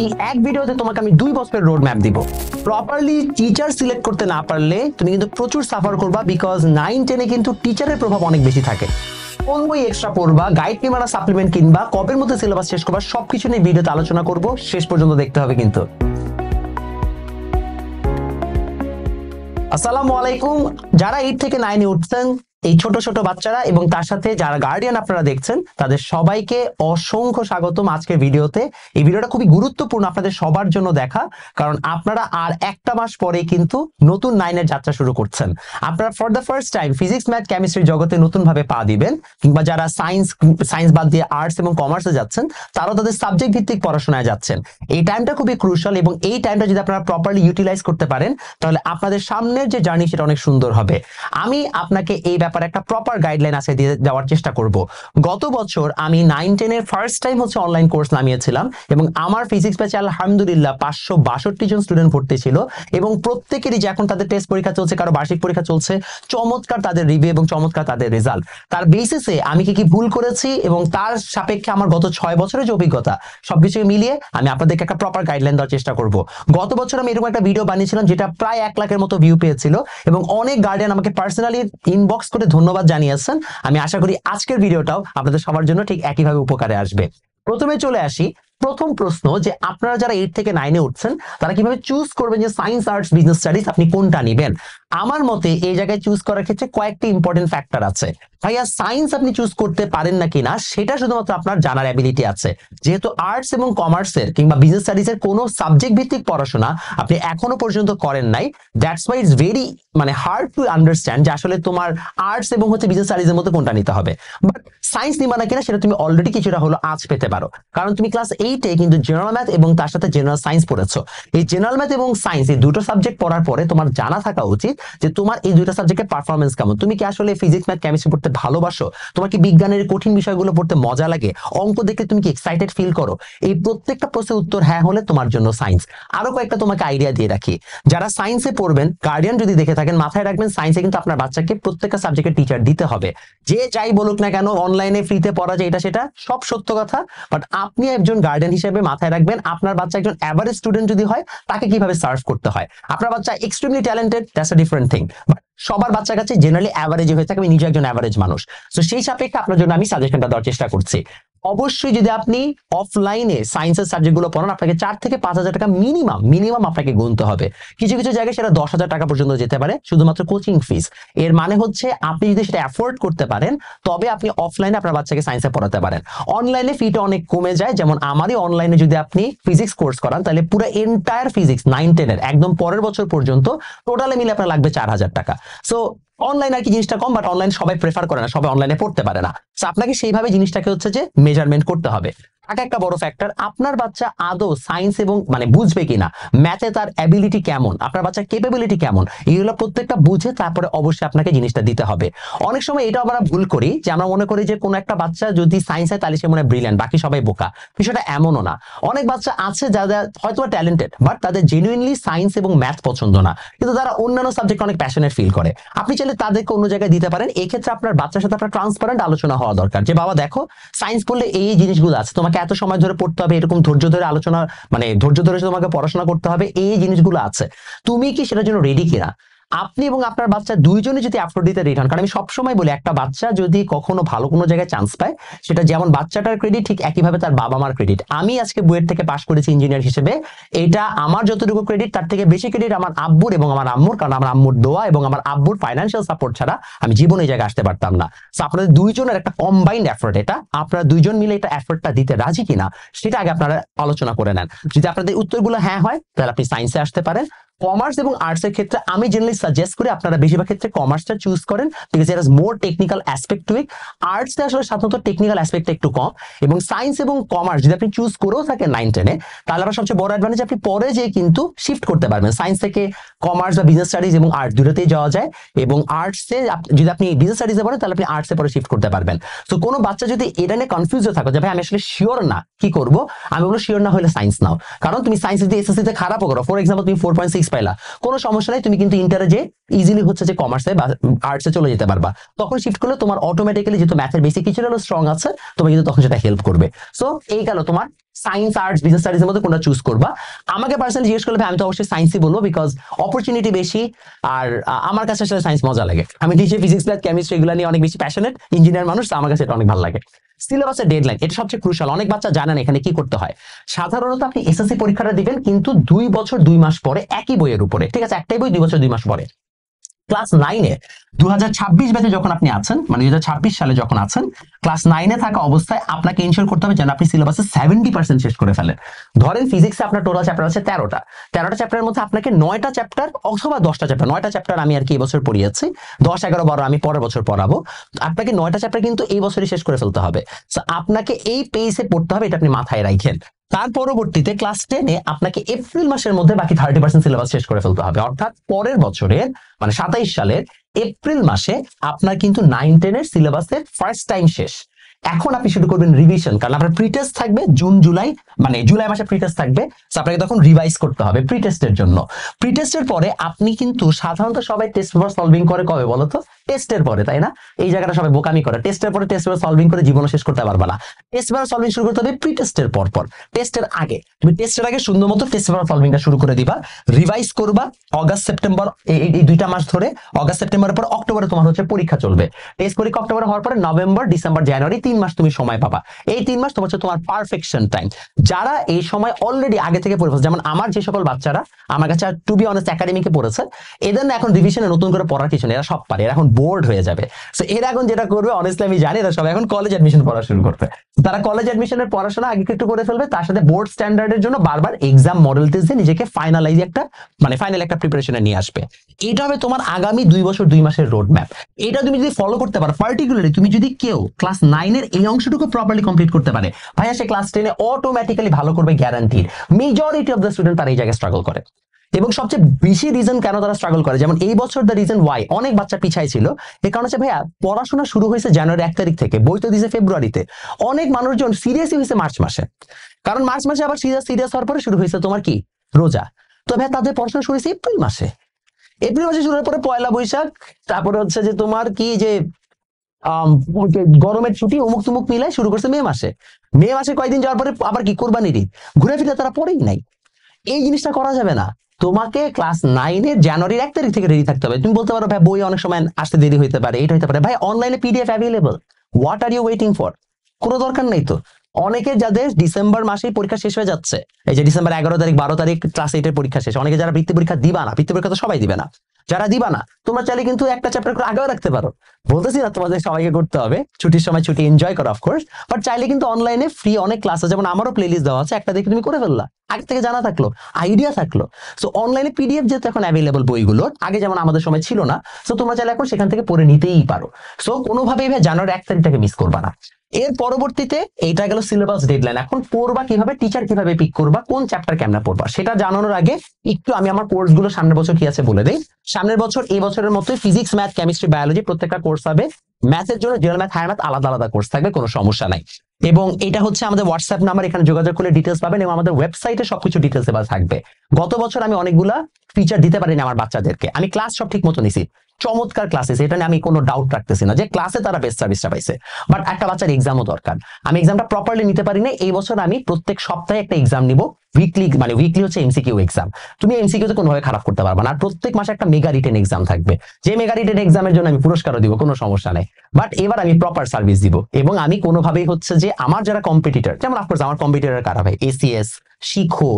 এই এক ভিডিওতে তোমাকে আমি 2 বছরের রোড ম্যাপ দিব। প্রপারলি টিচার সিলেক্ট করতে না পারলে তুমি কিন্তু প্রচুর সাফার করবা, বিকজ 9-10 এ কিন্তু টিচারের প্রভাব অনেক বেশি থাকে। কোন বই এক্সট্রা পড়বা, গাইড কিংবা সাপ্লিমেন্ট কিনবা, কবের মধ্যে সিলেবাস শেষ করবা, সবকিছু নিয়ে ভিডিওতে আলোচনা করব। শেষ পর্যন্ত দেখতে হবে কিন্তু। আসসালামু আলাইকুম। যারা 8 থেকে 9 এ উঠছেন, এই ছোট ছোট বাচ্চারা এবং তার সাথে যারা গার্ডিয়ান আপনারা দেখছেন, তাদের সবাইকে অসংখ্য স্বাগতম আজকের ভিডিওতে। এই ভিডিওটা খুবই গুরুত্বপূর্ণ আপনাদের সবার জন্য দেখা, কারণ আপনারা আর একটা মাস পরে কিন্তু নতুন 9 এর যাত্রা শুরু করছেন। আপনারা for the first time physics, math, chemistry জগতে নতুন ভাবে পা দিবেন, কিংবা যারা সায়েন্স বাদ দিয়ে আর্টস এবং কমার্সে যাচ্ছেন, তারাও তাদের সাবজেক্ট ভিত্তিক পড়াশোনায় যাচ্ছেন। এই টাইমটা খুবই ক্রুশাল, এবং এই টাইমটা যদি আপনারা প্রপারলি ইউটিলাইজ করতে পারেন, তাহলে আপনাদের সামনের যে জার্নি সেটা অনেক সুন্দর হবে। আমি আপনাকে এই ব্যাপারে একটা প্রপার গাইডলাইন আছে দিয়ে দেওয়ার চেষ্টা করব। গত বছর আমি 9-10 এর ফার্স্ট টাইম অনলাইন কোর্স নামিয়েছিলাম, এবং আমার ফিজিক্স ব্যাচে আলহামদুলিল্লাহ 562 জন স্টুডেন্ট ভর্তি ছিল, এবং প্রত্যেকেরই যে এখন তাদের টেস্ট পরীক্ষা চলছে, কারো বার্ষিক পরীক্ষা চলছে, চমৎকার তাদের রিভিউ এবং চমৎকার তাদের রেজাল্ট। তার বেসিসে আমি কি ভুল করেছি এবং তার সাপেক্ষে আমার গত 6 বছরের যে অভিজ্ঞতা, সবকিছু মিলিয়ে আমি আপনাদেরকে একটা প্রপার গাইডলাইন দেওয়ার চেষ্টা করব। গত বছর আমি এরকম একটা ভিডিও বানিয়েছিলাম যেটা প্রায় 1 লাখের মতো ভিউ পেয়েছিল, এবং অনেক গার্ডিয়ান আমাকে পার্সোনালি ইনবক্স করে ধন্যবাদ জানিয়েছেন। আমি আশা করি আজকের ভিডিওটাও আপনাদের সবার জন্য ঠিক একইভাবে উপকারে আসবে। প্রথমে চলে আসি প্রথম প্রশ্ন, যে আপনারা যারা 8 থেকে 9 এ উঠছেন, তারা কিভাবে চুজ করবেন যে সায়েন্স, আর্টস, বিজনেস স্টাডিজ আপনি কোনটা নেবেন। আমার মতে এই জায়গায় চুজ করার ক্ষেত্রে কয়েকটি ইম্পর্টেন্ট ফ্যাক্টর আছে। ভাইয়া সায়েন্স আপনি চুজ করতে পারেন না কিনা সেটা শুধুমাত্র আপনার জানার অ্যাবিলিটি আছে। যেহেতু আর্টস এবং কমার্সের কিংবা বিজনেস স্টাডিজের কোনো সাবজেক্ট ভিত্তিক পড়াশোনা আপনি এখনো পর্যন্ত করেন নাই, that's why it's very hard to understand যে আসলে তোমার আর্টস এবং বিজনেস স্টাডিজের মধ্যে কোনটা নিতে হবে। বাট সায়েন্স নিবা না কিনা সেটা তুমি অলরেডি কিছুটা হলো আজ পেতে পারো, কারণ তুমি ক্লাস 8 এ কিন্তু জেনারেল ম্যাথ এবং তার সাথে জেনারেল সায়েন্স পড়েছো। এই জেনারেল ম্যাথ এবং সায়েন্স এই দুটো সাবজেক্ট পড়ার পরে তোমার জানা থাকা উচিত যে তোমার এই দুটো সাবজেক্টের পারফরমেন্স কেমন। তুমি কি আসলে ফিজিক্স, ম্যাথ, কেমিস্ট্রি পড়তে ভালোবাসো? তোমার কি বিজ্ঞানের কঠিন বিষয়গুলো পড়তে মজা লাগে? অঙ্ক দেখে তুমি কি এক্সাইটেড ফিল করো? এই প্রত্যেকটা প্রশ্নের উত্তর হ্যাঁ হলে তোমার জন্য সায়েন্স। আরো কয়েকটা তোমাকে আইডিয়া দিয়ে রাখি, যারা সায়েন্সে পড়বেন, গার্ডিয়ান যদি দেখে থাকেন, মাথায় রাখবেন সায়েন্সে কিন্তু আপনার বাচ্চাকে প্রত্যেকটা সাবজেক্টের টিচার দিতে হবে। যে যাই বলুক না কেন, অনলাইনে ফ্রিতে পড়া যায়, এটা সেটা সব সত্য কথা, বাট আপনি একজন গার্ডিয়ান হিসেবে মাথায় রাখবেন আপনার বাচ্চা একজন অ্যাভারেজ স্টুডেন্ট যদি হয়, তাকে কিভাবে সার্ভ করতে হয়। আপনার বাচ্চা extremely talented, that's a different thing, but সবার বাচ্চার কাছে জেনারেলি অ্যাভারেজ হয়ে থাকে। আমি নিজে একজন অ্যাভারেজ মানুষ, তো সেই সাপেক্ষে আপনার জন্য আমি সাজেশনটা দেওয়ার চেষ্টা করছি। অবশ্যই যদি আপনি অফলাইনে সায়েন্সের সাবজেক্টগুলো পড়ান, আপনাকে 4 থেকে 5,000 টাকা মিনিমাম আপনাকে গুনতে হবে। কিছু কিছু জায়গায় সেটা 10,000 টাকা পর্যন্ত যেতে পারে, শুধুমাত্র কোচিং ফিস। এর মানে হচ্ছে আপনি যদি সেটা অ্যাফোর্ড করতে পারেন, তবে আপনি অফলাইনে আপনার বাচ্চাকে সায়েন্সে পড়াতে পারেন। অনলাইনে ফিটা অনেক কমে যায়, যেমন আমারই অনলাইনে যদি আপনি ফিজিক্স কোর্স করান, তাহলে পুরো এন্টায়ার ফিজিক্স 9-10 এর একদম পরের বছর পর্যন্ত টোটালে মিলে আপনার লাগবে 4,000 টাকা। সো অনলাইন আর কি জিনিসটা কম, বাট অনলাইন সবাই প্রেফার করে না, সবাই অনলাইনে পড়তে পারে না। সো আপনাকে সেইভাবে জিনিসটাকে যে মেজারমেন্ট করতে হবে। একটা বড় ফ্যাক্টর, আপনার বাচ্চা আদৌ সায়েন্স এবং বুঝবে কিনা, ম্যাথে তার অ্যাবিলিটি কেমন, আপনার বাচ্চার ক্যাপাবিলিটি কেমন, এইগুলো প্রত্যেকটা বুঝে তারপরে অবশ্যই আপনাকে জিনিসটা দিতে হবে। অনেক সময় এটা আমরা ভুল করি যে আমরা মনে করি যে কোনো একটা বাচ্চা যদি সায়েন্স হয় তাহলে সে মনে হয় ব্রিলিয়ান্ট, বাকি সবাই বোকা। বিষয়টা এমনও না। অনেক বাচ্চা আছে যারা হয়তো ট্যালেন্টেড, বাট তাদের জেনুইনলি সায়েন্স এবং ম্যাথ পছন্দ না, কিন্তু তারা অন্যান্য সাবজেক্ট অনেক প্যাশনেট ফিল করে। আপনি চাইলে তাদেরকে অন্য জায়গায় দিতে পারেন। এই ক্ষেত্রে আপনার বাচ্চার সাথে আপনার ট্রান্সপারেন্ট আলোচনা হওয়া দরকার, যে বাবা দেখো, সায়েন্স পড়লে এই জিনিসগুলো আছে, তোমাকে এত সময় ধরে পড়তে হবে, এরকম ধৈর্য ধরে আলোচনা ধৈর্য ধরে তোমাকে পড়াশোনা করতে হবে, এই জিনিসগুলো আছে, তুমি কি সেটার জন্য রেডি কিনা। আপনি এবং আপনার বাচ্চা দুইজনই যদি এফোর্ট দিতে রেডি হন, কারণ আমি সবসময় বলি একটা বাচ্চা যদি কখনো ভালো কোনো জায়গায় চান্স পায়, সেটা যেমন বাচ্চাটার ক্রেডিট, ঠিক একইভাবে তার বাবা মার ক্রেডিট। আমি আজকে বুয়েট থেকে পাশ করেছি ইঞ্জিনিয়ার হিসেবে, এটা আমার যতটুকু ক্রেডিট তার থেকে বেশি ক্রেডিট আমার আব্বুর এবং আমার আম্মুর, কারণ আমার আম্মুর দোয়া এবং আমার আব্বুর ফাইন্যান্সিয়াল সাপোর্ট ছাড়া আমি জীবনে এই জায়গায় আসতে পারতাম না। সো আপনাদের দুইজনের একটা কম্বাইন্ড এফোর্ট, এটা আপনারা দুইজন মিলে এটা এফোর্টটা দিতে রাজি কিনা সেটা আগে আপনারা আলোচনা করে নেন। যদি আপনাদের উত্তরগুলো হ্যাঁ হয়, তাহলে আপনি সায়েন্সে আসতে পারেন। কমার্স এবং আর্টস এর ক্ষেত্রে আমি জেনারেলি সাজেস্ট করি আপনারা বেশিরভাগ ক্ষেত্রে কমার্সটা চুজ করেন, because it has more technical aspect to it. আর্টসে আসলে সাধারণত টেকনিক্যাল অ্যাসপেক্টটা একটু কম, এবং সায়েন্স এবং কমার্স যদি আপনি চুজ করেও থাকেন 9-10 এ, তাহলে আবার সবচেয়ে বড় অ্যাডভান্টেজ আপনি পরে যেয়ে কিন্তু শিফট করতে পারবেন। সায়েন্স থেকে কমার্স বা বিজনেস স্টাডিজ এবং আর্ট দুটোতেই যাওয়া যায়, এবং আর্টসে যদি আপনি বিজনেস স্টাডিজে পড়েন, তাহলে আপনি আর্টসে পরে শিফট করতে পারবেন। তো কোনো বাচ্চা যদি এটা নিয়ে কনফিউজ থাকো যে ভাই আমি আসলে শিওর না কি করব, আমি বলবো শিওর না হলে সায়েন্স নাও। কারণ তুমি সায়েন্স যদি এসএসসি তে খারাপও করো, ফর এক্সাম্পল তুমি 4.6 পাইলা, কোনো সমস্যা নাই, তুমি কিন্তু ইন্টারে যে ইজিলি হচ্ছে যে কমার্সে বা আর্টসে চলে যেতে পারবা। তখন শিফট করলে তোমার অটোমেটিক্যালি যেহেতু ম্যাথের বেসিক কিছু হলো স্ট্রং আছে, তোমার কিন্তু তখন সেটা হেল্প করবে। সো এই গেল তোমার সায়েন্স, আর্টস, বিজনেস স্টাডিজের মধ্যে কোনটা চুজ করবা। আমাকে পার্সোনালি জিজ্ঞেস করলে আমি তো অবশ্যই সায়েন্সই বলবো, বিকজ অপরচুনিটি বেশি। আর আমার কাছে আসলে সায়েন্স মজা লাগে। আমি নিজে ফিজিক্স, ম্যাথ, কেমিস্ট্রি এগুলো নিয়ে অনেক বেশি প্যাশনেট, ইঞ্জিনিয়ার মানুষ, আমার কাছে এটা অনেক ভালো লাগে। সিলেবাসের ডেডলাইন এটা সবচেয়ে ক্রুশাল। অনেক বাচ্চা জানেন এখানে কি করতে হয়। সাধারণত আপনি এসএসসি পরীক্ষাটা দিবেন কিন্তু 2 বছর 2 মাস পরে একই বইয়ের উপরে, ঠিক আছে, একটাই বই 2 বছর 2 মাস পরে। ক্লাস 9-এ 2026 ব্যাচে যখন আপনি আছেন, মানে 2026 সালে যখন আছেন, ক্লাস 9-এ থাকা অবস্থায় আপনাকে ইনশিওর করতে হবে যেন আপনি সিলেবাসে 70% শেষ করে ফেলেন। ধরেন ফিজিক্সে আপনার টোটাল চ্যাপ্টার আছে 13টা চ্যাপ্টারের মধ্যে আপনাকে 9টা চ্যাপ্টার অথবা 10টা চ্যাপ্টার, 9টা চ্যাপ্টার আমি আর কি এই বছর পড়িয়েছি, 10, 11, 12 আমি পরের বছর পড়াবো। আপনাকে 9টা চ্যাপ্টার কিন্তু এই বছরই শেষ করে ফেলতে হবে। সো আপনাকে এই পেসে পড়তে হবে, এটা আপনি মাথায় রাখেন। তার পরবর্তীতে ক্লাস 10-এ আপনাকে এপ্রিল মাসের মধ্যে বাকি 30% সিলেবাস শেষ করে ফেলতে হবে। অর্থাৎ পরের বছরের মানে 27 সালের এপ্রিল মাসে আপনার কিন্তু 9-10-এর সিলেবাসের ফার্স্ট টাইম শেষ। এখন আপনি শুরু করবেন রিভিশন, কারণ আপনার প্রিটেস্ট থাকবে জুন জুলাই, মানে জুলাই মাসে প্রিটেস্ট থাকবে। আপনাকে তখন রিভাইজ করতে হবে প্রিটেস্টের জন্য। প্রিটেস্টের পরে আপনি কিন্তু সাধারণত সবাই টেস্ট পেপার সলভিং করে কবে বলতো? টেস্টের পরে, তাই না? এই জায়গাটা সবাই বোকামি করে। টেস্টের পরে টেস্ট পেপার সলভিং করে জীবন শেষ করতে পারবে না। টেস্ট পেপার সলভিং শুরু করতে হবে প্রিটেস্টের পর। টেস্টের আগে তুমি টেস্টের আগে সুন্দর মতো টেস্ট পেপার সলভিংটা শুরু করে দিবা, রিভাইজ করবা অগাস্ট সেপ্টেম্বর, এই 2টা মাস ধরে। অগাস্ট সেপ্টেম্বরের পর অক্টোবরে তোমার হচ্ছে পরীক্ষা চলবে। টেস্ট পরীক্ষা অক্টোবরে হওয়ার পরে নভেম্বর, ডিসেম্বর, জানুয়ারি 3 মাস তুমি সময় পাবা। এই 3 মাস তোমার হচ্ছে তোমার পারফেকশন টাইম। যারা এই সময় অলরেডি আগে থেকে পড়ে ফেলছে, যেমন আমার যে সকল বাচ্চারা আমার কাছে টু বি অনেস্ট একাডেমিকে পড়েছে, এদের না এখন রিভিশনে নতুন করে পড়ার কিছু নেই, এরা সব পারে, এরা এখন বোর্ড হয়ে যাবে। সো এরা এখন যেটা করবে অনেস্টলি আমি জানি, এরা সব এখন কলেজ অ্যাডমিশন পড়া শুরু করবে। তারা কলেজ অ্যাডমিশনের পড়াশোনা আগে একটু করে ফেলবে, তার সাথে বোর্ড স্ট্যান্ডার্ডের জন্য বারবার এক্সাম মডেল টেস্ট দিয়ে নিজেকে ফাইনাল একটা প্রিপারেশনে নিয়ে আসবে। এটা হবে তোমার আগামী 2 বছর 2 মাসের রোড ম্যাপ। এটা তুমি যদি ফলো করতে পারো, পার্টিকুলারলি তুমি যদি কেউ ক্লাস 9-এর এই অংশটুকু প্রপারলি কমপ্লিট করতে পারে, ভাইয়া সে ক্লাস 10-এ অটোমেটিক্যালি ভালো করবে, guaranteed. Majority of the student তারা এই জায়গায় স্ট্রাগল করে। এবং সবচেয়ে বেশি রিজন কেন তারা স্ট্রাগল করে, যেমন এই বছর দ্য রিজন ওয়াই অনেক বাচ্চা পিছাই ছিল, এর কারণ হচ্ছে ভাইয়া পড়াশোনা শুরু হয়েছে জানুয়ারি 1 তারিখ থেকে, বই তো দিয়েছে ফেব্রুয়ারিতে। অনেক মানুষজন সিরিয়াসই হয়েছে মার্চ মাসে, কারণ মার্চ মাসে আবার সিরিয়াস হওয়ার পরে শুরু হয়েছে তোমার কি রোজা। তো ভাইয়া তাদের পড়াশোনা শুরু হয়েছে এপ্রিল মাসে। এপ্রিল মাসে শুরু হওয়ার পরে পয়লা বৈশাখ, তারপরে হচ্ছে যে তোমার কি যে গরমের ছুটি অমুক তুমুক মিলাই শুরু করছে মে মাসে কয়েকদিন যাওয়ার পরে আবার কি কোরবানির ঈদ, ঘুরে ফিরে তারা পড়েই নাই। এই জিনিসটা করা যাবে না। তোমাকে ক্লাস 9-এর জানুয়ারির 1 তারিখ থেকে রেডি থাকতে হবে। তুমি বলতে পারো ভাই বই অনেক সময় আসতে দেরি হইতে পারে, এটা হইতে পারে, ভাই অনলাইনে PDF available, what are you waiting for? কোনো দরকার নেই তো। অনেকে যাদের ডিসেম্বর মাসেই পরীক্ষা শেষ হয়ে যাচ্ছে, এই যে ডিসেম্বর 11 তারিখ 12 তারিখ ক্লাস 8-এর পরীক্ষা শেষ, অনেকে যারা বৃত্তি পরীক্ষা দিবা না, বৃত্তি পরীক্ষা তো সবাই দিবে না, যারা দিবা না তোমরা চাইলে কিন্তু একটা চ্যাপ্টার করে আগেও রাখতে পারো। বলতেছি না তোমাদের সবাইকে করতে হবে, ছুটির সময় ছুটি এনজয় করো অফকোর্স, বাট চাইলে কিন্তু অনলাইনে ফ্রি অনেক ক্লাস আছে, যেমন আমারও প্লেলিস্ট দেওয়া আছে, একটা দেখে তুমি করে ফেললা, আগে থেকে জানা থাকলো, আইডিয়া থাকলো। সো অনলাইনে পিডিএফ যেহেতু এখন অ্যাভেলেবল বইগুলোর, আগে যেমন আমাদের সময় ছিল না, সো তোমরা চাইলে এখন সেখান থেকে পড়ে নিতেই পারো। সো কোনোভাবেই ভাই জানুয়ারি 1 তারিখটাকে মিস করবা না। এর পরবর্তীতে এইটা গেল সিলেবাস ডেডলাইন। এখন পড়বা কিভাবে, টিচার কিভাবে পিক করবা, কোন চ্যাপ্টার কেমনে পড়বা, সেটা জানানোর আগে একটু আমি আমার কোর্স গুলো সামনের বছর কি আছে বলে দেই। সামনের বছর এই বছরের মতোই ফিজিক্স, ম্যাথ, কেমিস্ট্রি, বায়োলজি প্রত্যেকটা কোর্স হবে। ম্যাথের জন্য জেনারেল ম্যাথ, হায়ার ম্যাথ আলাদা আলাদা কোর্স থাকবে, কোনো সমস্যা নাই। এবং এটা হচ্ছে আমাদের হোয়াটসঅ্যাপ নাম্বার, এখানে যোগাযোগ করলে ডিটেলস পাবেন, এবং আমাদের ওয়েবসাইটে সবকিছু ডিটেলস দেওয়া থাকবে। গত বছর আমি অনেকগুলা ফিচার দিতে পারিনি আমার বাচ্চাদেরকে, আমি ক্লাস সব ঠিক মতো নিছি, চমৎকার ক্লাসেস, এটা নিয়ে আমি কোনো ডাউট রাখতেছি না যে ক্লাসে তারা বেস্ট সার্ভিসটা পাইছে। বাট একটা বাচ্চার এক্সামও দরকার, আমি এক্সামটা প্রপারলি নিতে পারি না। এই বছর আমি প্রত্যেক সপ্তাহে একটা এক্সাম নিব, উইকলি হচ্ছে এমসিকিউ এক্সাম। তুমি এমসিকিউতে কোনোভাবে খারাপ করতে পারবে না। আর প্রত্যেক মাসে একটা মেগা রিটেন এক্সাম থাকবে, যে মেগা রিটেন এক্সামের জন্য আমি পুরস্কারও দিব, কোনো সমস্যা নেই। বাট এবার আমি প্রপার সার্ভিস দিব, এবং আমি কোনোভাবেই হচ্ছে যে আমার যারা কম্পিটিটর, যেমন অফকোর্স আমার কম্পিটিটর কারা ভাই, এসিএস, শিখো,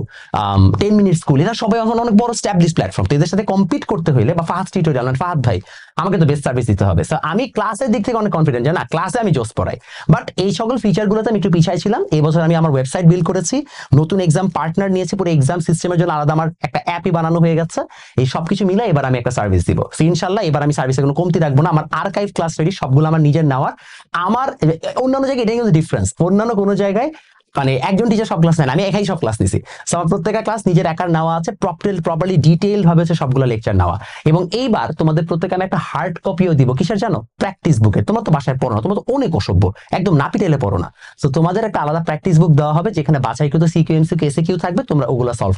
10 মিনিট স্কুল, এরা সবাই এখন অনেক বড় স্ট্যাবলিশ প্ল্যাটফর্ম। তো এদের সাথে কম্পিট করতে হইলে, বা ফাহাদ টিউটোরিয়াল, ফাহাদ ভাই আমাকে তো বেস্ট সার্ভিস দিতে হবে। সো আমি ক্লাসের দিক থেকে অনেক কনফিডেন্ট, যে না ক্লাসে আমি জোস পড়াই। বাট এই সকল ফিচার গুলোতে আমি একটু পিছাই ছিলাম। এই বছর আমি আমার ওয়েবসাইট বিল্ড করেছি, নতুন এক্সাম পার্টনার নিয়েছি, পুরো এক্সাম সিস্টেমের জন্য আলাদা আমার একটা অ্যাপই বানানো হয়ে গেছে। এই সবকিছু মিলে এবার আমি একটা সার্ভিস দিব। সো ইনশাল্লাহ এবার আমি সার্ভিসে কোনো কমতি রাখবো না। আমার আর্কাইভ ক্লাস রেডি, সবগুলো আমার নিজের নেওয়ার। আমার অন্যান্য জায়গায় এটাই কিন্তু ডিফারেন্স, অন্যান্য কোনো জায়গায় মানে একজন টিচার সব ক্লাস নেন, আমি একাই সব ক্লাস নিছি। আমার প্রত্যেকটা ক্লাস নিজের একার নেওয়া আছে, প্রপারলি ডিটেইল ভাবে হচ্ছে সবগুলো লেকচার নেওয়া। এবং এইবার তোমাদের প্রত্যেকে আমি একটা হার্ড কপিও দিব, কিসের জানো? প্র্যাকটিস বুকের। তোমরা তো বাসায় পড়ো না, তোমরা তো অনেক অসভ্য, একদম না পিটাইলে পড়ো না। তো তোমাদের একটা আলাদা প্র্যাকটিস বুক দেওয়া হবে, যেখানে বাছাইকৃত সিকিউ এমসিকিউ এসিকিউ থাকবে, তোমরা ওগুলো সলভ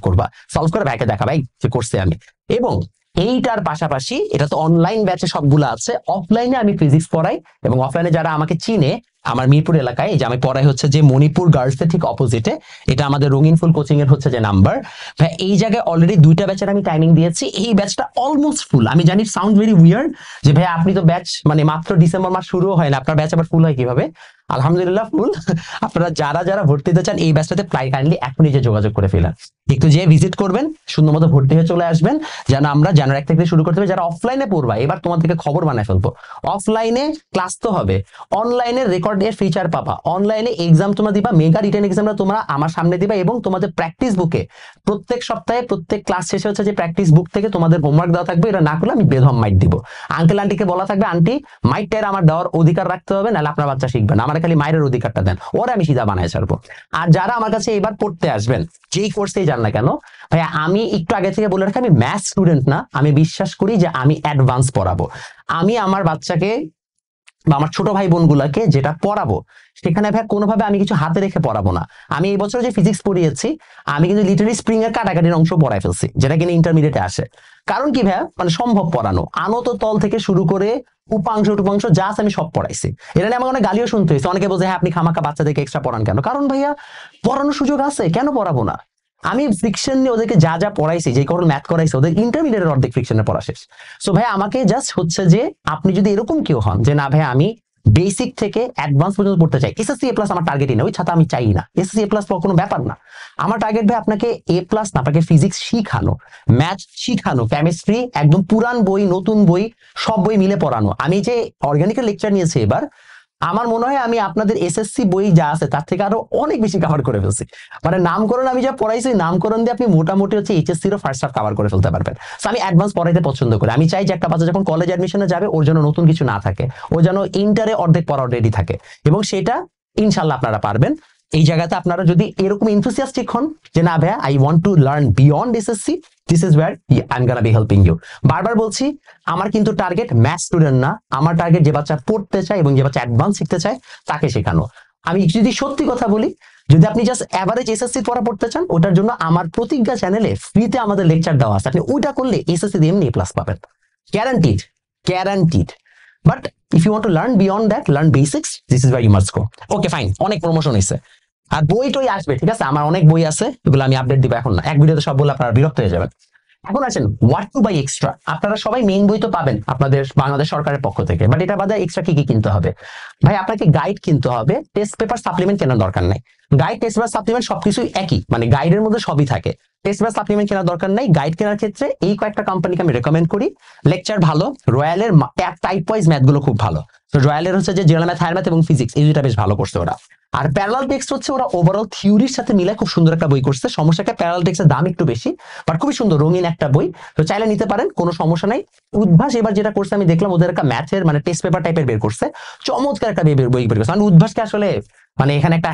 করে ভাইকে দেখা, ভাই যে করছে আমি। এবং এইটার পাশাপাশি এটা তো অনলাইন ব্যাচে সবগুলো আছে, অফলাইনে আমি ফিজিক্স পড়াই। এবং অফলাইনে যারা আমাকে চিনে, আমার মিরপুর এলাকায় এই যে আমি পড়াই হচ্ছে যে মণিপুর গার্লস এর ঠিক অপোজিটে, এটা আমাদের রঙিন ফুল কোচিং এর হচ্ছে যে নাম্বার। ভাই এই জায়গায় অলরেডি 2টা ব্যাচের আমি টাইমিং দিয়েছি, এই ব্যাচটা অলমোস্ট ফুল। আমি জানি সাউন্ড ভেরি উইয়ার্ড যে ভাই আপনি তো ব্যাচ মানে মাত্র ডিসেম্বর মাস শুরু হয় না, আপনার ব্যাচ আবার ফুল হয় কিভাবে? আলহামদুলিল্লাহ ফুল। আপনারা যারা যারা ভর্তি হতে চান এই ব্যাচটাতে প্রায় কাইন্ডলি এখনই যে যোগাযোগ করে ফেলেন, একটু যে ভিজিট করবেন, সুন্দর মতো ভর্তি হয়ে চলে আসবেন, যেন আমরা জানুয়ারি 1 থেকে শুরু করতে হবে। যারা অফলাইনে পড়বা এবার তোমাদেরকে খবর বানায় ফেলবো, অফলাইনে ক্লাস তো হবে, অনলাইনে রেকর্ডের ফিচার পাবা, অনলাইনে এক্সাম তোমরা দিবা, মেগা রিটেন এক্সামটা তোমরা আমার সামনে দিবা, এবং তোমাদের প্র্যাকটিস বুকে প্রত্যেক সপ্তাহে প্রত্যেক ক্লাস শেষে হচ্ছে যে প্র্যাকটিস বুক থেকে তোমাদের হোমওয়ার্ক দেওয়া থাকবে, এটা না করলে আমি বেদম মাইট দিব। আঙ্কেল আন্টিকে বলা থাকবে আন্টি মাইটটার আমার দেওয়ার অধিকার রাখতে হবে, নাহলে আপনার বাচ্চা শিখবে না, আমার খালি মায়ের অধিকারটা দেন, ওরা আমি সিধা বানায় ছাড়বো। আর যারা আমার কাছে এবার পড়তে আসবেন যেই কোর্সেই যান না কেন ভাইয়া, আমি একটু আগে থেকে বলে রাখি আমি ম্যাথ স্টুডেন্ট না, আমি বিশ্বাস করি যে আমি অ্যাডভান্স পড়াবো। আমি আমার বাচ্চাকে বা আমার ছোট ভাই বোনগুলোকে যেটা পড়াবো সেখানে ভাই কোনোভাবে আমি কিছু হাতে রেখে পড়াবো না। আমি এই বছর যে ফিজিক্স পড়িয়েছি আমি কিন্তু লিটারালি স্প্রিং এর কাটাকাটির অংশ পড়াই ফেলছি, যেটা কিনা ইন্টারমিডিয়েটে আসে। কারণ কি ভাইয়া, মানে সম্ভব পড়ানো, আনত তল থেকে শুরু করে উপাংশ টুপাংশ যা আছে আমি সব পড়াইছি। এটা নিয়ে আমাকে অনেক গালিও শুনতে হয়েছে, অনেকে বলছে হ্যাঁ আপনি খামাখা বাচ্চাদেরকে এক্সট্রা পড়ান কেন? কারণ ভাইয়া পড়ানোর সুযোগ আছে, কেন পড়াবো না? আমি ফ্রিকশন নিয়ে ওদেরকে যা যা পড়াইছি, যে কোনো ম্যাথ করাইছি, ওদের ইন্টারমিডিয়েটের অর্ধেক ফ্রিকশনের পড়া শেষ। সো ভাই আমাকে জাস্ট হচ্ছে যে আপনি যদি এরকম কেউ হন যে না ভাই আমি বেসিক থেকে অ্যাডভান্স পর্যন্ত পড়তে চাই, এসএসসি এ প্লাস আমার টার্গেটই না, ওই ছাতা আমি চাই না, এসএসসি এ প্লাস কোনো ব্যাপার না। আমার টার্গেট ভাই আপনাকে এ প্লাস না, আপনাকে ফিজিক্স শিখানো, ম্যাথ শিখানো, কেমিস্ট্রি একদম পুরান বই নতুন বই সব বই মিলে পড়ানো। আমি যে অর্গানিকের লেকচার নিয়েছি এবার, আমার মনে হয় আমি আপনাদের এসএসসি বই যা আছে তার থেকে আরো অনেক বেশি কভার করে ফেলছি। মানে নামকরণ আমি যা পড়াইছি, নামকরণ দিয়ে আপনি মোটামুটি হচ্ছে এইচএসসি এর ফার্স্ট হাফ কভার করে ফেলতে পারবেন। সো আমি অ্যাডভান্স পড়াইতে পছন্দ করি। আমি চাই যে একটা বাচ্চা যখন কলেজ অ্যাডমিশনে যাবে ওর জন্য নতুন কিছু না থাকে, ও যেন ইন্টারে অর্ধেক পড়া রেডি থাকে, এবং সেটা ইনশাল্লাহ আপনারা পারবেন। এই জায়গাতে আপনারা যদি এরকম এনথুসিয়াস্টিক হন যে না ভাইয়া I want to learn beyond SSC, this is where I am gonna be helping you. বারবার বলছি আমার কিন্তু টার্গেট ম্যাথ স্টুডেন্ট না, আমার টার্গেট যে বাচ্চা পড়তে চায় এবং যে বাচ্চা অ্যাডভান্স শিখতে চায় তাকে শেখানো। আমি যদি সত্যি কথা বলি, যদি আপনি জাস্ট অ্যাভারেজ এসএসসি পড়া পড়তে চান, ওটার জন্য আমার প্রতিজ্ঞা চ্যানেলে ফ্রিতে আমাদের লেকচার দেওয়া আছে, আপনি ওইটা করলে এসএসসি দিয়ে এমনি প্লাস পাবেন, guaranteed, guaranteed. But if you want to learn beyond that, learn basics, this is where you must go. Okay fine, অনেক প্রমোশন হয়েছে, আর বই টই আসবে, ঠিক আছে? আমার অনেক বই আছে, এগুলো আমি আপডেট দিব এখন না, এক ভিডিওতে সব বলে আপনারা বিরক্ত হয়ে যাবেন। এখন আছেন হোয়াট টু বাই এক্সট্রা। আপনারা সবাই মেইন বই তো পাবেন আপনাদের বাংলাদেশ সরকারের পক্ষ থেকে, বাট এটা বাদে এক্সট্রা কি কি কিনতে হবে? ভাই আপনাকে গাইড কিনতে হবে, টেস্ট পেপার সাপ্লিমেন্ট কেনার দরকার নাই। গাইড টেস্ট পেপার সাপ্লিমেন্ট সবকিছুই একই, মানে গাইডের মধ্যে সবই থাকে, টেস্ট পেপার সাপ্লিমেন্ট কেনার দরকার নাই। গাইড কেনার ক্ষেত্রে এই কয়েকটা কোম্পানিকে আমি রেকমেন্ড করি। লেকচার ভালো, রয়্যালের টাইপ ওয়াইজ ম্যাথ গুলো খুব ভালো। তো রয়্যালের হচ্ছে যে জেনারেল ম্যাথ, হায়ার ম্যাথ এবং ফিজিক্স, এই দুইটা বেশ ভালো করছে ওরা। আর প্যারালাল টেক্সট হচ্ছে ওরা ওভারঅল থিওরির সাথে মিলে খুব সুন্দর একটা বই করছে। সমস্যাটা প্যারালাল টেক্সটের দাম একটু বেশি, বাট খুবই সুন্দর রঙিন একটা বই, তো চাইলে নিতে পারেন, কোনো সমস্যা নাই। উদ্ভাস এবার যেটা করছে আমি দেখলাম, ওদের একটা ম্যাথের মানে টেস্ট পেপার টাইপের বের করছে, চমৎকার একটা বই বের করছে। মানে উদ্ভাসকে আসলে মানে এখানে একটা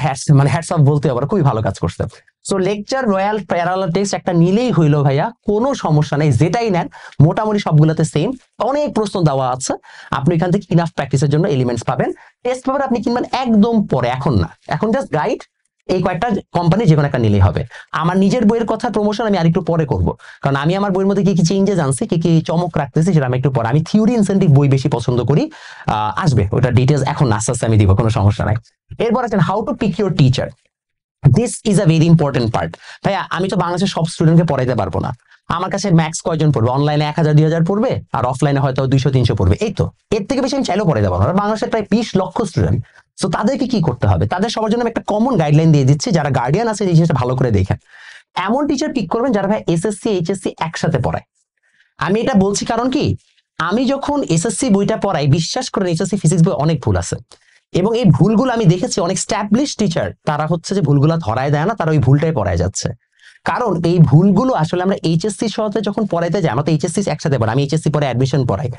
হ্যাটস অফ বলতে হবে, খুবই ভালো কাজ করছে। So lecture, royal, parallel text একটা নিলেই হইলো ভাইয়া, কোনো সমস্যা নেই, যেটাই নেন মোটামুটি সবগুলোতে সেম, অনেক প্রশ্ন দেওয়া আছে, আপনি এখান থেকে ইনাফ প্র্যাকটিসের জন্য এলিমেন্টস পাবেন। টেস্ট পেপার আপনি কিনবেন একদম পরে, এখন না, এখন জাস্ট গাইড এই কয়েকটা কোম্পানি যে কোনো একটা নিলেই হবে। আমার নিজের বইয়ের কথা প্রমোশন আমি আরেকটু পরে করব, কারণ আমি আমার বইয়ের মধ্যে কি কি চেঞ্জেস আনছি, কি কি চমক রাখতেছি সেটা আমি একটু পরে। আমি থিওরি ইনসেন্টিভ বই বেশি পছন্দ করি, আসবে ওটা ডিটেলস, এখন আস্তে আস্তে আমি দিব, কোনো সমস্যা নাই। এরপর আছেন how to pick your teacher, this is a very important part. ভাইয়া আমি তো বাংলাদেশের সব স্টুডেন্টকে পড়াইতে পারবো না, আমার কাছে ম্যাক্স কয়জন পড়বে, অনলাইনে 1000-2000 পড়বে, আর অফলাইনে হয়তো 200-300 পড়বে, এই তো, এর থেকে বেশি আমি চাইলেও পড়াইতে পারবো না। বাংলাদেশের প্রায় 20 লক্ষ স্টুডেন্ট, তো তাদেরকে কি করতে হবে? তাদের সবার জন্য আমি একটা কমন গাইডলাইন দিয়ে দিচ্ছি, যারা গার্ডিয়ান আছে এই জিনিসটা ভালো করে দেখেন। এমন টিচার পিক করবেন যারা ভাই এসএসসি এইচএসসি একসাথে পড়ায়। আমি এটা বলছি কারণ কি, আমি যখন এসএসসি বইটা পড়াই, বিশ্বাস করেন এসএসসি ফিজিক্স বই অনেক ভুল আছে, এবং এই ভুলগুলো আমি দেখেছি অনেক স্ট্যাবলিশ টিচার তারা হচ্ছে যে ভুলগুলো ধরায় দেয় না, তারা ওই ভুলটাই পড়ায় যাচ্ছে। কারণ এই ভুলগুলো আসলে আমরা এইচএসসি সাথে যখন পড়াইতে যাই, আমরা তো এইচএসসি একসাথে পড়াই, আমি এইচএসসি পরে অ্যাডমিশন পড়াই,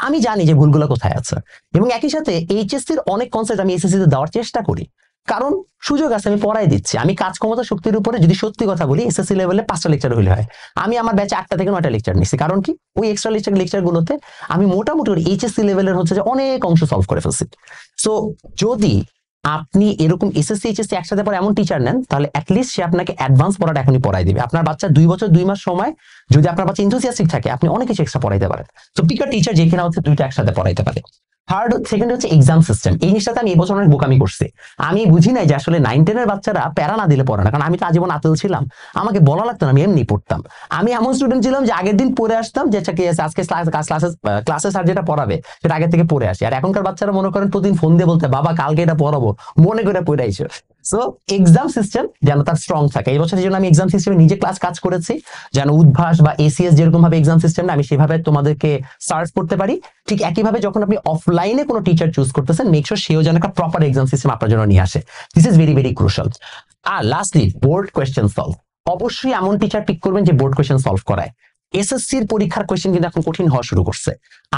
আমি জানি যে ভুলগুলো কোথায় আছে, এবং একই সাথে এইচএসসির অনেক কনসেপ্ট আমি এসএসসি তে দেওয়ার চেষ্টা করি, কারণ সুযোগ আছে, আমি পড়াই দিচ্ছি। আমি কাজ ক্ষমতা শক্তির উপরে যদি সত্যি কথা বলি, এসএসসি লেভেলে 5টা লেকচার হলে হয়, আমি আমার ব্যাচে 8টা থেকে 9টা লেকচার নিচ্ছি। কারণ কি, ওই এক্সট্রা লেকচার গুলোতে আমি মোটামুটি এইচএসসি লেভেলের হচ্ছে যে অনেক অংশ সলভ করে ফেলছি। সো যদি আপনি এরকম এসএসসি এইচএসসি একসাথে পড়ে এমন টিচার নেন, তাহলে অ্যাটলিস্ট সে আপনাকে অ্যাডভান্স পড়াটা এখনই পড়াই দিবে। আপনার বাচ্চা 2 বছর 2 মাস সময়, যদি আপনার বাচ্চা এনথুসিয়াস্টিক থাকে, আপনি অনেক কিছু এক্সট্রা পড়াইতে পারেন। তো পিক আ টিচার যে কিনা হচ্ছে দুইটা একসাথে পড়াইতে পারে। সেকেন্ড হচ্ছে এক্সাম সিস্টেম। এই জিনিসটাতে আমি এই বছর অনেক বোকামি করছি। আমি বুঝি নাই যে আসলে 9-10 এর বাচ্চারা প্যারা না দিলে পড়ে না, কারণ আমি তো আজীবন আতেল ছিলাম, আমাকে বলা লাগতো না, আমি এমনি পড়তাম। আমি এমন স্টুডেন্ট ছিলাম যে আগের দিন পড়ে আসতাম, যে আচ্ছা কি আছে আজকে ক্লাসে স্যার যেটা পড়াবে সেটা আগে থেকে পড়ে আসি। আর এখনকার বাচ্চারা মনে করেন প্রতিদিন ফোন দিয়ে বলতে, বাবা কালকে এটা পড়াবো, মনে করে পড়ে আইসো। সো এক্সাম সিস্টেম যেন তার স্ট্রং থাকে। এই বছর জন্য আমি এক্সাম সিস্টেমে নিজে কাজ করেছি, যেন উদ্ভাস বা এসিএস যেরকম ভাবে এক্সাম সিস্টেম না, আমি সেভাবে তোমাদেরকে সার্চ করতে পারি। ঠিক একইভাবে যখন আপনি অফলাইনে কোনো টিচার চুজ করতেছেন, মেক শিওর সেও যেন একটা প্রপার এক্সাম সিস্টেম আপনার জন্য নিয়ে আসে। This is very very crucial. আর লাস্টলি বোর্ড কোয়েশ্চেন সলভ। অবশ্যই এমন টিচার পিক করবেন যে বোর্ড কোয়েশ্চেন সলভ করায়। এসএসসির পরীক্ষার কোয়েশ্চেন কিন্তু এখন কঠিন হওয়া শুরু করছে।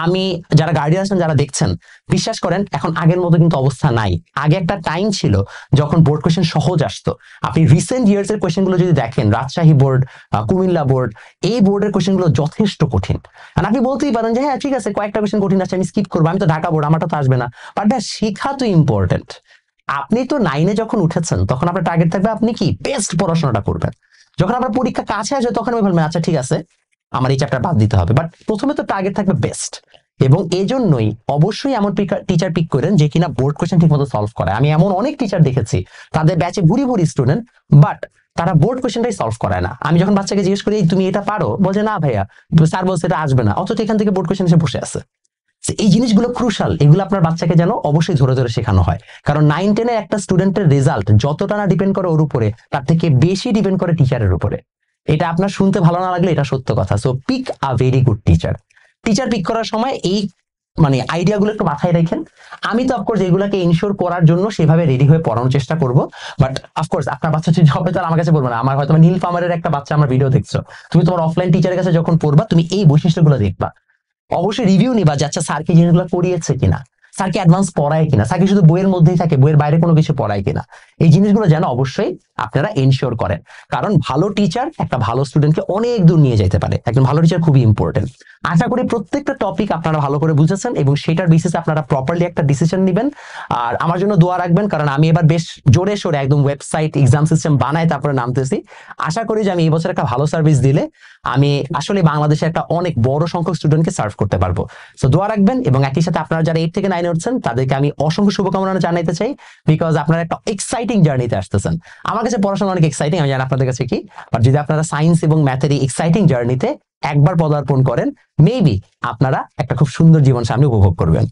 আমি যারা গার্ডিয়ান আছেন, যারা দেখছেন, বিশ্বাস করেন এখন আগের মতো কিন্তু অবস্থা নাই। আগে একটা টাইম ছিল যখন বোর্ড কোয়েশ্চেন সহজ আসতো। আপনি রিসেন্ট ইয়ার্স এর কোয়েশ্চেন গুলো যদি দেখেন, রাজশাহী বোর্ড, কুমিল্লা বোর্ড, এই বোর্ডের কোয়েশ্চেন গুলো যথেষ্ট কঠিন। আর আপনি বলতেই পারেন যে হ্যাঁ ঠিক আছে, কয়েকটা কোয়েশ্চেন কঠিন আছে, আমি স্কিপ করবো, আমি তো ঢাকা বোর্ড, আমারটা তো আসবে না। বাট শেখা তো ইম্পর্টেন্ট। আপনি তো 9-এ যখন উঠেছেন, তখন আপনার টার্গেট থাকবে আপনি কি বেস্ট পড়াশোনাটা করবেন। যখন আপনার পরীক্ষা কাছে আসবে, তখন আমি বলবেন আচ্ছা ঠিক আছে, আমার এই চ্যাপ্টার বাদ দিতে হবে। বাট প্রথমে তো টার্গেট থাকবে বেস্ট। এবং এই জন্যই অবশ্যই এমন টিচার পিক করেন যে কিনা বোর্ড কোয়েশ্চেন ঠিক মতো সলভ করে। আমি এমন অনেক টিচার দেখেছি, তাদের ব্যাচে ভুরি ভুরি স্টুডেন্ট, বাট তারা বোর্ড কোয়েশ্চেনটাই সলভ করায় না। আমি যখন বাচ্চাকে জিজ্ঞেস করি তুমি এটা পারো, বলছে না ভাইয়া, স্যার বলছে এটা আসবে না, অথচ এখান থেকে বোর্ড কোয়েশ্চেন এসে বসে আছে। এই জিনিসগুলো ক্রুশাল, এগুলো আপনার বাচ্চাকে যেন অবশ্যই ধরে ধরে শেখানো হয়। কারণ 9-10 এর একটা স্টুডেন্টের রেজাল্ট যতটা না ডিপেন্ড করে ওর উপরে, তার থেকে বেশি ডিপেন্ড করে টিচারের উপরে। এটা আপনার শুনতে ভালো না লাগলে এটা সত্য কথা। So pick a very good teacher. Teacher pick করার সময় এই আইডিয়াগুলো একটু মাথায় রাখেন। আমি তো অফকোর্স এগুলাকে ইনশিওর করার জন্য সেভাবে রেডি হয়ে পড়ানোর চেষ্টা করব। বাট অফকোর্স আপনার বাচ্চা যদি হবে, তাহলে আমার কাছে বলবো না। আমার হয়তো নীল ফার্মারের একটা বাচ্চা আমার ভিডিও দেখছো, তুমি তোমার অফলাইন টিচারের কাছে যখন পড়বা, তুমি এই বৈশিষ্ট্যগুলো দেখবা। অবশ্যই রিভিউ নিবা যে আচ্ছা স্যার কি জিনিসগুলো করিয়েছে কিনা, স্যার কি অ্যাডভান্স পড়ায় কিনা, স্যার কি শুধু বইয়ের মধ্যেই থাকে, বইয়ের বাইরে কোনো কিছু পড়ায় কিনা। এই জিনিসগুলো যেন অবশ্যই আপনারা এনশিওর করেন। কারণ ভালো টিচার একটা ভালো স্টুডেন্টকে অনেক দূর নিয়ে যেতে পারে। একজন ভালো টিচার খুবই ইম্পর্টেন্ট। আশা করি প্রত্যেকটা টপিক আপনারা ভালো করে বুঝেছেন এবং সেটার বেসিসে আপনারা প্রপারলি একটা ডিসিশন নেবেন। আর আমার জন্য দোয়া রাখবেন, কারণ আমি এবার বেশ জোরে সোরে একদম ওয়েবসাইট এক্সাম সিস্টেম বানায় তারপরে নামতেছি। আশা করি যে আমি এই বছর একটা ভালো সার্ভিস দিলে আমি আসলে বাংলাদেশে একটা অনেক বড় সংখ্যক স্টুডেন্টকে সার্ভ করতে পারবো। সো দোয়া রাখবেন। এবং একই সাথে আপনারা যারা 8 থেকে 9 উঠছেন, তাদেরকে আমি অসংখ্য শুভকামনা জানাইতে চাই, বিকজ আপনারা একটা এক্সাইটিং জার্নিতে আসতেছেন। আমার কাছে পড়াশোনা অনেক এক্সাইটিং, আমি জানি আপনাদের কাছে কি। বাট যদি আপনারা সায়েন্স এবং ম্যাথের এই এক্সাইটিং জার্নিতে একবার পদার্পণ করেন, মেবি আপনারা একটা খুব সুন্দর জীবন সামনে উপভোগ করবেন।